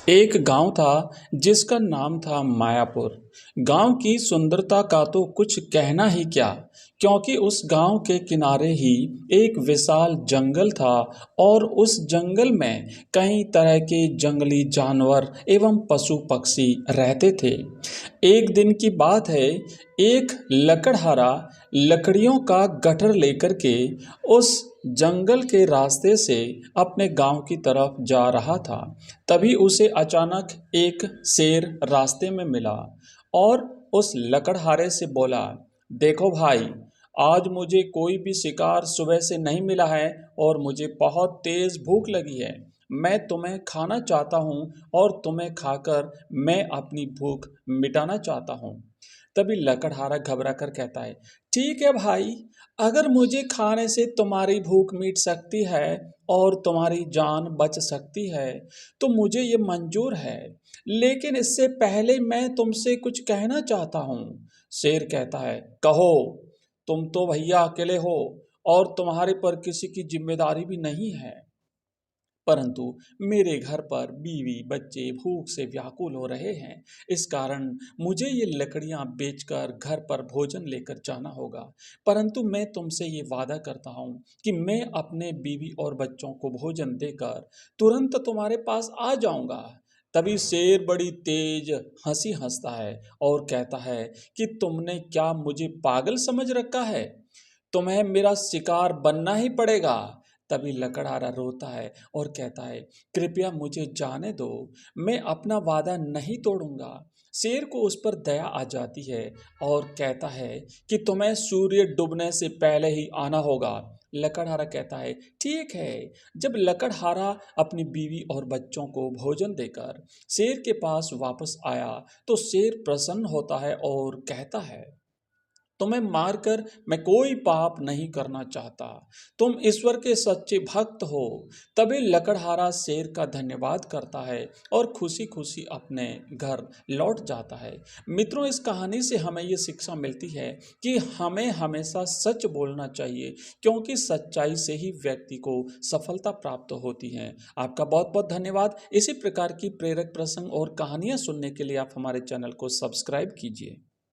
एक गांव था जिसका नाम था मायापुर। गांव की सुंदरता का तो कुछ कहना ही क्या, क्योंकि उस गांव के किनारे ही एक विशाल जंगल था और उस जंगल में कई तरह के जंगली जानवर एवं पशु पक्षी रहते थे। एक दिन की बात है, एक लकड़हारा लकड़ियों का गट्ठर लेकर के उस जंगल के रास्ते से अपने गांव की तरफ जा रहा था। तभी उसे अचानक एक शेर रास्ते में मिला और उस लकड़हारे से बोला, देखो भाई, आज मुझे कोई भी शिकार सुबह से नहीं मिला है और मुझे बहुत तेज भूख लगी है। मैं तुम्हें खाना चाहता हूँ और तुम्हें खाकर मैं अपनी भूख मिटाना चाहता हूँ। तभी लकड़हारा घबरा कर कहता है, ठीक है भाई, अगर मुझे खाने से तुम्हारी भूख मिट सकती है और तुम्हारी जान बच सकती है तो मुझे ये मंजूर है, लेकिन इससे पहले मैं तुमसे कुछ कहना चाहता हूँ। शेर कहता है, कहो। तुम तो भैया अकेले हो और तुम्हारे पर किसी की जिम्मेदारी भी नहीं है, परंतु मेरे घर पर बीवी बच्चे भूख से व्याकुल हो रहे हैं। इस कारण मुझे ये लकड़ियां बेचकर घर पर भोजन लेकर जाना होगा। परंतु मैं तुमसे ये वादा करता हूँ कि मैं अपने बीवी और बच्चों को भोजन देकर तुरंत तुम्हारे पास आ जाऊंगा। तभी शेर बड़ी तेज हंसी हंसता है और कहता है कि तुमने क्या मुझे पागल समझ रखा है? तुम्हें मेरा शिकार बनना ही पड़ेगा। तभी लकड़हारा रोता है और कहता है, कृपया मुझे जाने दो, मैं अपना वादा नहीं तोड़ूंगा। शेर को उस पर दया आ जाती है और कहता है कि तुम्हें सूर्य डूबने से पहले ही आना होगा। लकड़हारा कहता है, ठीक है। जब लकड़हारा अपनी बीवी और बच्चों को भोजन देकर शेर के पास वापस आया तो शेर प्रसन्न होता है और कहता है, तुम्हें मारकर मैं कोई पाप नहीं करना चाहता। तुम ईश्वर के सच्चे भक्त हो। तभी लकड़हारा शेर का धन्यवाद करता है और खुशी खुशी अपने घर लौट जाता है। मित्रों, इस कहानी से हमें ये शिक्षा मिलती है कि हमें हमेशा सच बोलना चाहिए, क्योंकि सच्चाई से ही व्यक्ति को सफलता प्राप्त होती है। आपका बहुत बहुत धन्यवाद। इसी प्रकार की प्रेरक प्रसंग और कहानियाँ सुनने के लिए आप हमारे चैनल को सब्सक्राइब कीजिए।